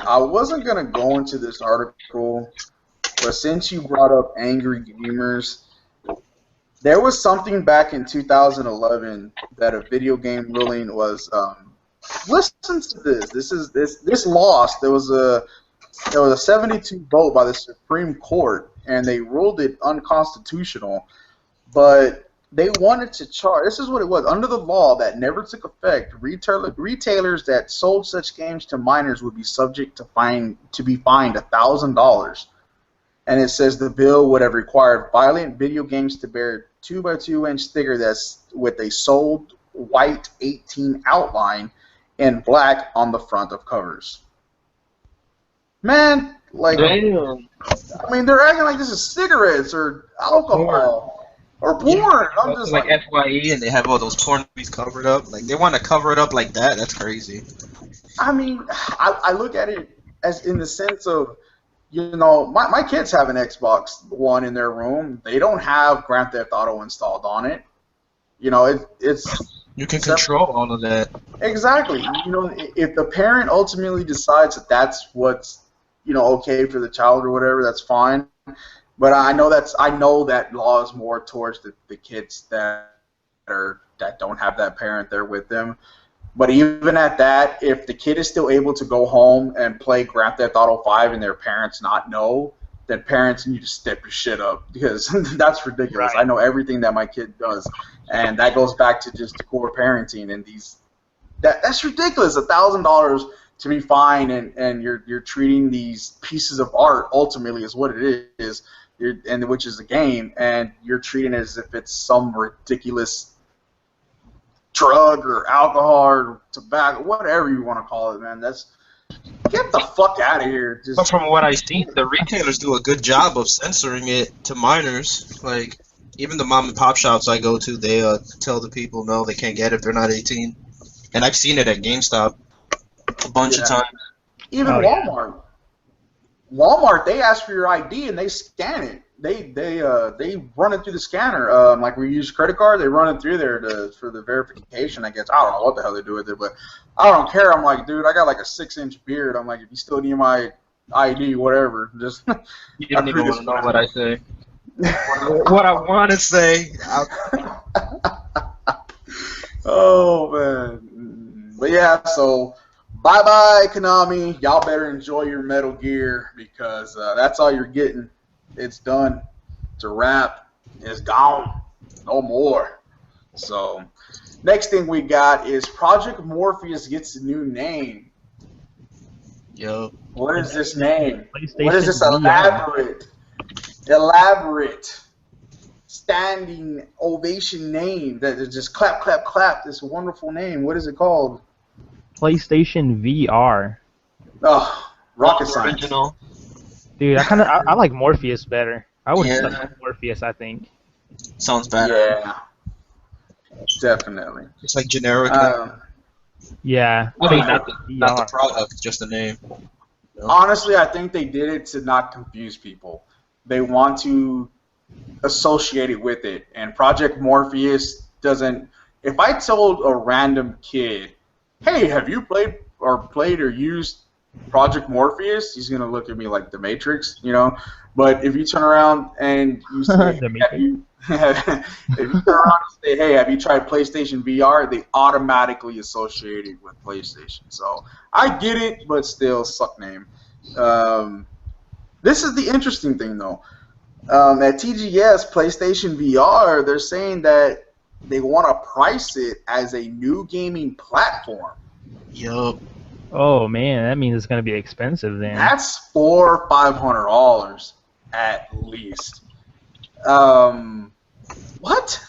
I wasn't gonna go into this article, but since you brought up angry gamers, there was something back in 2011 that a video game ruling was. Listen to this. This lost. There was a 72 vote by the Supreme Court, and they ruled it unconstitutional. But they wanted to charge. This is what it was. Under the law that never took effect, retailers that sold such games to minors would be subject to be fined $1,000. And it says the bill would have required violent video games to bear 2x2-inch sticker that's with a sold white 18 outline and black on the front of covers. Man, like, damn. I mean, they're acting like this is cigarettes or alcohol or porn. Yeah, I'm just like FYE, and they have all those porn movies covered up. Like, they want to cover it up like that. That's crazy. I mean, I look at it as in the sense of, you know, my kids have an Xbox One in their room. They don't have Grand Theft Auto installed on it. You know, it's You can control all of that. exactly. You know, if the parent ultimately decides that that's what's, you know, okay for the child or whatever, that's fine. But I know that law is more towards the kids that don't have that parent there with them. But even at that, if the kid is still able to go home and play Grand Theft Auto 5 and their parents not know, then parents need to step your shit up, because that's ridiculous. Right. I know everything that my kid does, and that goes back to just core parenting and that's ridiculous. $1,000 to be fined, and you're treating these pieces of art, ultimately is what it is, which is a game, and you're treating it as if it's some ridiculous drug or alcohol or tobacco, whatever you want to call it, man. Get the fuck out of here. But from what I've seen, the retailers do a good job of censoring it to minors. Like, even the mom and pop shops I go to, they tell the people no, they can't get it if they're not 18. And I've seen it at GameStop a bunch of times. Even Walmart. Walmart, they ask for your ID and they scan it. They run it through the scanner. Like we use credit card, they run it through there for the verification, I guess. I don't know what the hell they do with it, but I don't care. I'm like, dude, I got like a 6-inch beard. I'm like, if you still need my ID, whatever, just. You don't even want to know what I say. What I want to say. Oh man, but yeah. So bye bye Konami. Y'all better enjoy your Metal Gear, because that's all you're getting. It's done. It's a wrap. It's gone. No more. So next thing we got is Project Morpheus gets a new name. Yo. What is this name? PlayStation What is this elaborate standing ovation name that is just clap, clap, clap? This wonderful name. What is it called? PlayStation VR. Oh, rocket science. Original. Dude, I like Morpheus better. I would Yeah. select Morpheus, I think. Sounds better. Yeah, definitely. It's like generic. Yeah. I mean, not not the product, just the name. Honestly, I think they did it to not confuse people. They want to associate it with it, and Project Morpheus doesn't. If I told a random kid, "Hey, have you played or used Project Morpheus?" he's gonna look at me like the Matrix, you know. But if you turn around and you say, if you turn around and say, "Hey, have you tried PlayStation VR?" they automatically associate it with PlayStation. So I get it, but still, suck name. This is the interesting thing, though. At TGS, PlayStation VR, they're saying that they want to price it as a new gaming platform. Yup. Oh man, that means it's gonna be expensive then. That's $400 or $500 at least. What?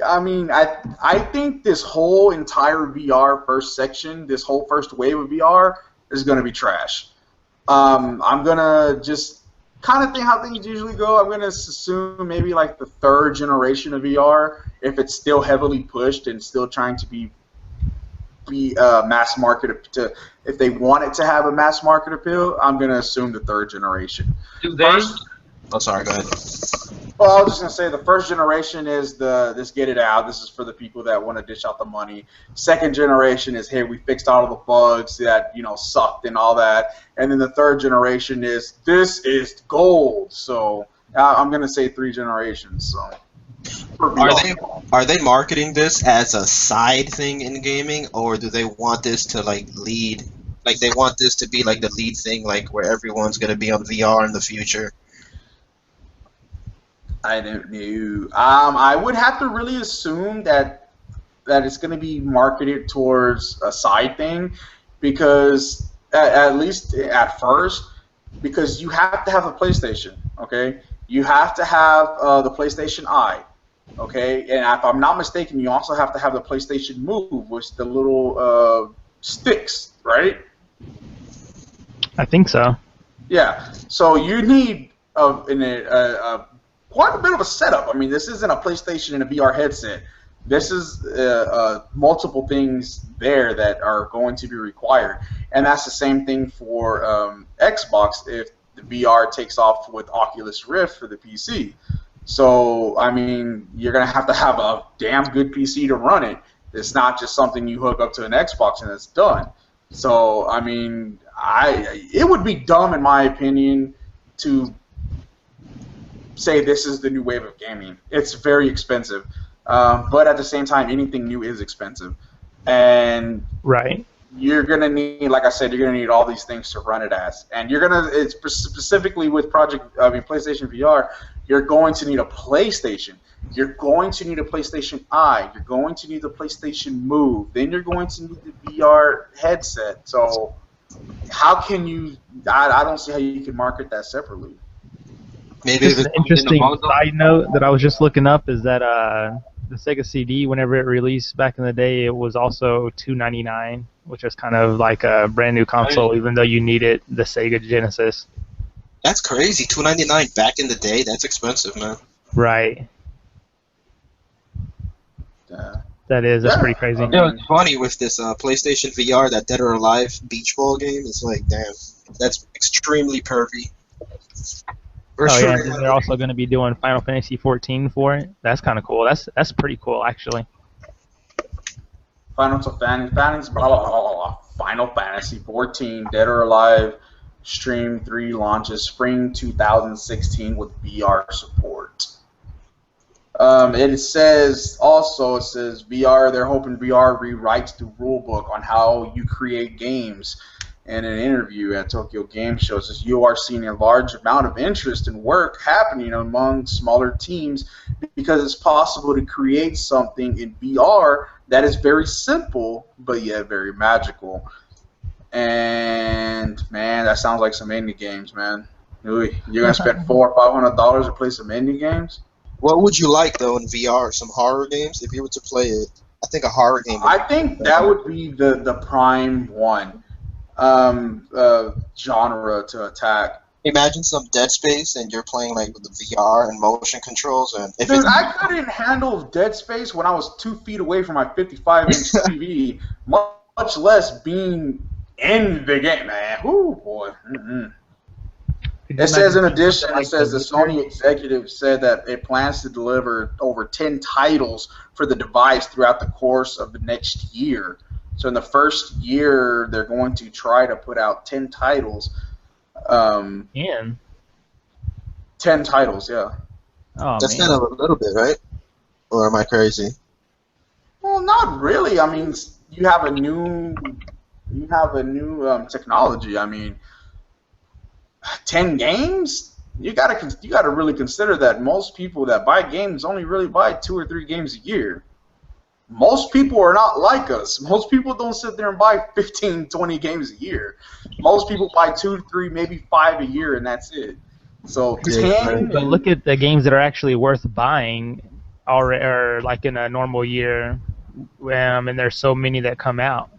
I mean, I think this whole entire VR first section, this whole first wave of VR, is going to be trash. I'm going to just kind of think how things usually go. I'm going to assume maybe like the third generation of VR, if it's still heavily pushed and still trying to be mass market if they want it to have a mass market appeal, I'm going to assume the third generation. Do they? Oh, sorry, go ahead. Well, I was just gonna say the first generation is this get it out. This is for the people that want to dish out the money. Second generation is hey, we fixed all of the bugs that sucked and all that. And then the third generation is this is gold. So I'm gonna say 3 generations. So are they marketing this as a side thing in gaming, or do they want this to lead? Like they want this to be like the lead thing, like where everyone's gonna be on VR in the future? I don't know. I would have to really assume that it's going to be marketed towards a side thing, because at least at first, because you have to have a PlayStation, okay? You have to have the PlayStation Eye, okay? And if I'm not mistaken, you also have to have the PlayStation Move, which the little sticks, right? I think so. Yeah. So you need quite a bit of a setup. I mean, this isn't a PlayStation and a VR headset. This is multiple things there that are going to be required. And that's the same thing for Xbox if the VR takes off with Oculus Rift for the PC. So, I mean, you're going to have a damn good PC to run it. It's not just something you hook up to an Xbox and it's done. So, I mean, it would be dumb, in my opinion, to say this is the new wave of gaming. It's very expensive, but at the same time, anything new is expensive, and right. You're gonna need, like I said, you're gonna need all these things to run it as, and it's specifically with PlayStation VR. You're going to need a PlayStation. You're going to need a PlayStation Eye. You're going to need the PlayStation Move. Then you're going to need the VR headset. So, how can you? I don't see how you can market that separately. Maybe just an interesting side note that I was just looking up is that the Sega CD, whenever it released back in the day, it was also $2.99, which is kind of like a brand new console, even though you needed the Sega Genesis. That's crazy. $2.99 back in the day. That's expensive, man. Right. That is. That's pretty crazy. It's funny with this PlayStation VR, that Dead or Alive beach ball game. It's like, damn, that's extremely pervy. Yeah, and they're also going to be doing Final Fantasy 14 for it. That's kind of cool. That's pretty cool, actually. Final Fantasy 14 Dead or Alive Stream 3 launches spring 2016 with VR support. It says VR. They're hoping VR rewrites the rulebook on how you create games. In an interview at Tokyo Game Show, says you are seeing a large amount of interest and work happening among smaller teams because it's possible to create something in VR that is very simple but yet very magical. And man, that sounds like some indie games, man. You're gonna spend $400 or $500 to play some indie games? What would you like though in VR? Some horror games? If you were to play it, I think a horror game. I think that would be the prime one. Genre to attack. Imagine some Dead Space and you're playing like with the VR and motion controls. And I couldn't handle Dead Space when I was 2 feet away from my 55-inch TV, much less being in the game, man. Ooh, boy. It says in addition, the Sony executive said that it plans to deliver over 10 titles for the device throughout the course of the next year. So in the first year, they're going to try to put out 10 titles. 10 titles, yeah. Oh, that's kind of a little bit, right? Or am I crazy? Well, not really. I mean, you have a new technology. I mean, 10 games. You gotta really consider that most people that buy games only really buy 2 or 3 games a year. Most people are not like us. Most people don't sit there and buy 15, 20 games a year. Most people buy 2, 3, maybe 5 a year, and that's it. So 10. But look at the games that are actually worth buying, or like in a normal year, and there's so many that come out.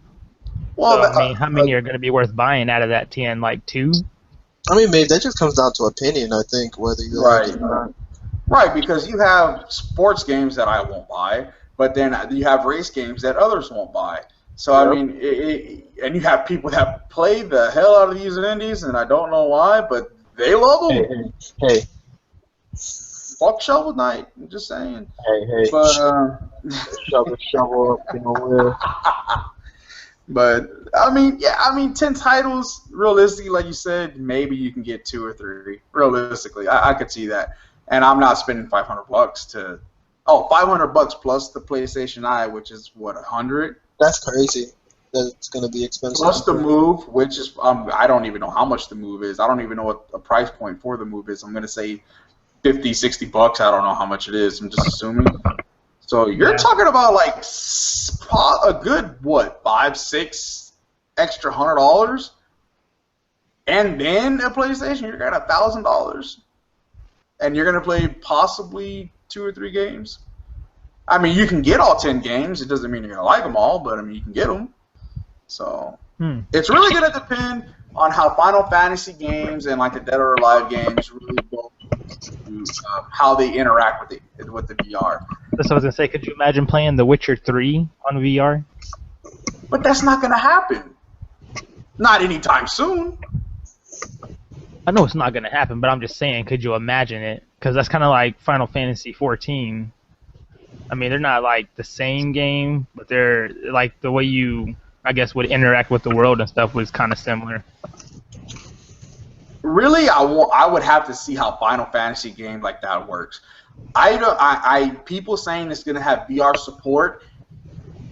Well, so, I mean, how many are going to be worth buying out of that 10? Like 2? I mean, maybe that just comes down to opinion. I think whether you like it or not. Right, because you have sports games that I won't buy. But then you have race games that others won't buy. So, I mean, and you have people that play the hell out of these indies, and I don't know why, but they love them. Hey. fuck Shovel Knight. I'm just saying. Hey, But shovel up, you know, where. But I mean, yeah, I mean, 10 titles. Realistically, like you said, maybe you can get 2 or 3. Realistically, I could see that, and I'm not spending $500 to. Oh, $500 plus the PlayStation Eye, which is what, 100. That's crazy. That's gonna be expensive. Plus the Move, which is I don't even know how much the Move is. I don't even know what the price point for the Move is. I'm gonna say $50, $60. I don't know how much it is. I'm just assuming. So you're talking about like a good what, 5, 6 extra $100, and then a PlayStation. You're gonna $1,000, and you're gonna play possibly 2 or 3 games. I mean, you can get all 10 games. It doesn't mean you're gonna like them all, but I mean, you can get them. So it's really gonna depend on how Final Fantasy games and like the Dead or Alive games really go to how they interact with the VR. That's what I was gonna say. Could you imagine playing The Witcher 3 on VR? But that's not gonna happen. Not anytime soon. I know it's not gonna happen, but I'm just saying, could you imagine it? Because that's kind of like Final Fantasy 14. I mean, they're not like the same game, but they're like the way you, I guess, would interact with the world and stuff was kind of similar. Really, I would have to see how Final Fantasy game like that works. People saying it's gonna have VR support.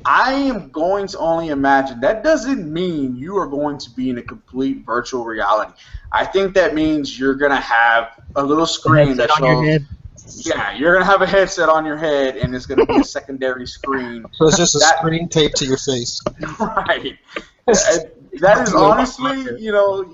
I am going to only imagine. That doesn't mean you are going to be in a complete virtual reality. I think that means you're gonna have a little screen that shows. Yeah, you're gonna have a headset on your head, and it's gonna be a secondary screen. So it's just a screen taped to your face. Right. That is honestly, you know,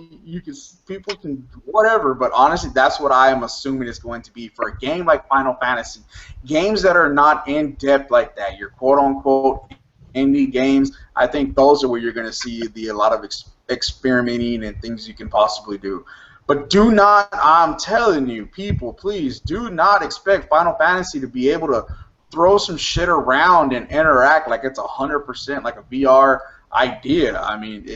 people can whatever, but honestly, that's what I am assuming it's going to be for a game like Final Fantasy. Games that are not in depth like that, your quote unquote indie games. I think those are where you're going to see a lot of experimenting and things you can possibly do. But do not, I'm telling you, people, please do not expect Final Fantasy to be able to throw some shit around and interact like it's 100% like a VR idea. I mean,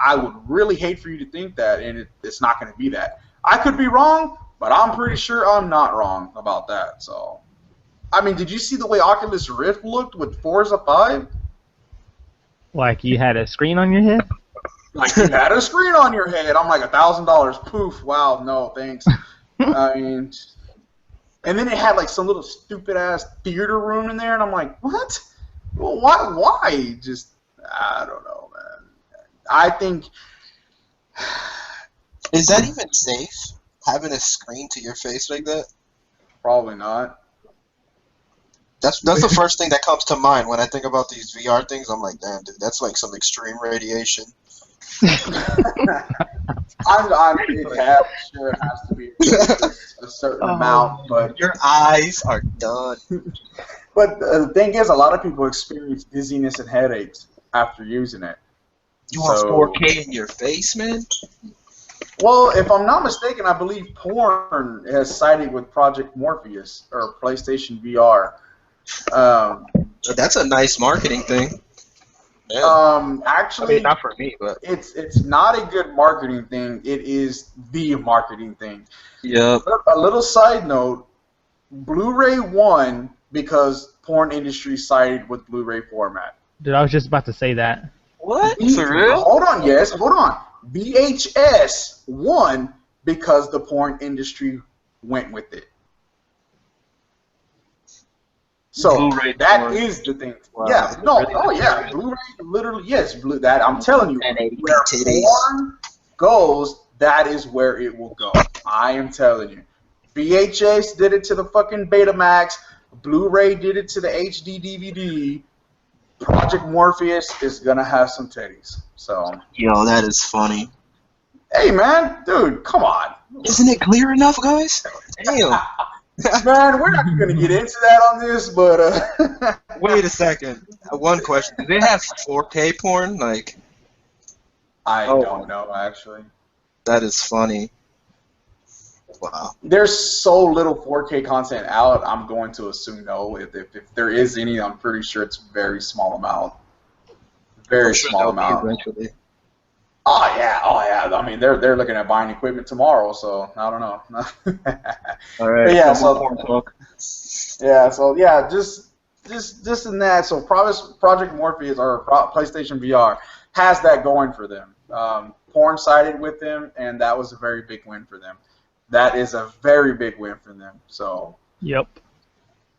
I would really hate for you to think that, and it's not going to be that. I could be wrong, but I'm pretty sure I'm not wrong about that. So, I mean, did you see the way Oculus Rift looked with Forza 5? Like you had a screen on your head? Like you had a screen on your head. I'm like $1,000. Poof. Wow. No, thanks. I mean, and then it had like some little stupid ass theater room in there, and I'm like, what? Well, why? Why? Just I don't know, man. I think. Is that even safe? Having a screen to your face like that? Probably not. That's the first thing that comes to mind when I think about these VR things. I'm like, damn, dude, that's like some extreme radiation. Sure it has to be a certain amount, but your eyes are done. But the thing is, a lot of people experience dizziness and headaches after using it. You want 4K in your face, man? Well, if I'm not mistaken, I believe porn has sided with Project Morpheus or PlayStation VR. That's a nice marketing thing. Yeah. Actually, I mean, not for me, but it's not a good marketing thing. It is the marketing thing. Yeah. A little side note: Blu-ray won because porn industry sided with Blu-ray format. Dude, I was just about to say that. What? For real? Hold on. VHS won because the porn industry went with it. So Blu-ray that porn. is the thing. Wow. Yeah, no, Really? oh yeah, Blu-ray, literally, yes, that I'm telling you, 1080p where titties. porn goes, that is where it will go. I am telling you. VHS did it to the fucking Betamax. Blu-ray did it to the HD DVD. Project Morpheus is gonna have some titties. So. Yo, that is funny. Hey man, dude, come on. Isn't it clear enough, guys? Damn. Man, we're not going to get into that on this, but... Wait a second. One question. Do they have 4K porn? Like, I don't know, actually. That is funny. Wow. There's so little 4K content out, I'm going to assume no. If there is any, I'm pretty sure it's a very small amount. Very small amount. Eventually. Oh, yeah. I mean, they're looking at buying equipment tomorrow, so I don't know. All right. But yeah, no more so porn talk. yeah, just in that. So Project Morpheus or PlayStation VR has that going for them. Porn sided with them, and that was a very big win for them. That is a very big win for them. So Yep.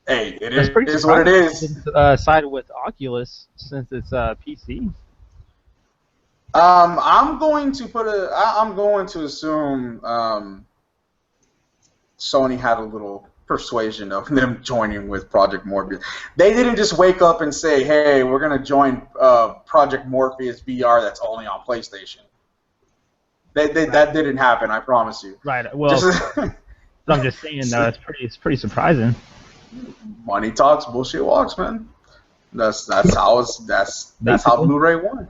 hey, it That's pretty is what it is. It's, sided with Oculus since it's PC. I'm going to assume Sony had a little persuasion of them joining with Project Morpheus. They didn't just wake up and say, "Hey, we're going to join Project Morpheus VR that's only on PlayStation." That didn't happen, I promise you. Right. Well, I'm just saying though, it's pretty surprising. Money talks, bullshit walks, man. That's how Blu-ray won.